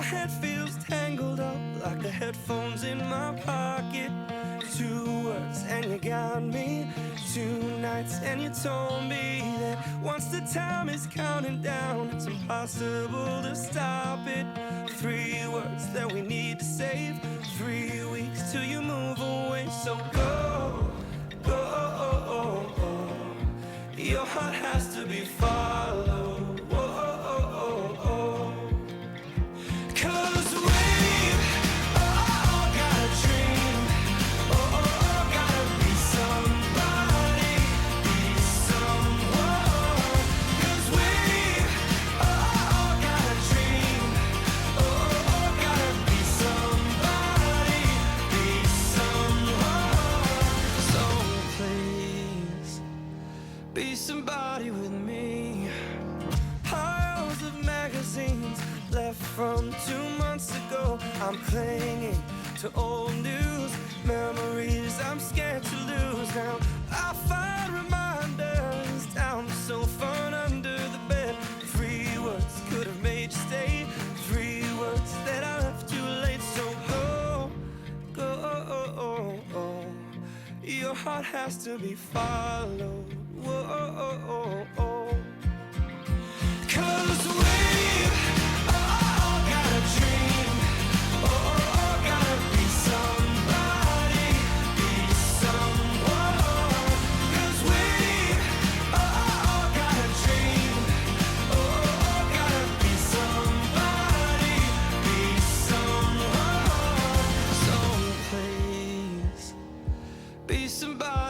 My head feels tangled up like the headphones in my pocket. 2 words and you got me. 2 nights and you told me that once the time is counting down, it's impossible to stop it. 3 words that we need to save. 3 weeks till you move away. So go, go. Your heart has to be followed. Be somebody with me. Piles of magazines left from 2 months ago. I'm clinging to old news, memories I'm scared to lose. Now I find reminders down the sofa and under the bed. 3 words could have made you stay. 3 words that I left too late. So go, go. Your heart has to be followed. Whoa, 'cause we all got a dream. Gotta be somebody, be someone. 'Cause we all got a dream. Gotta be somebody, be someone. So please, be somebody.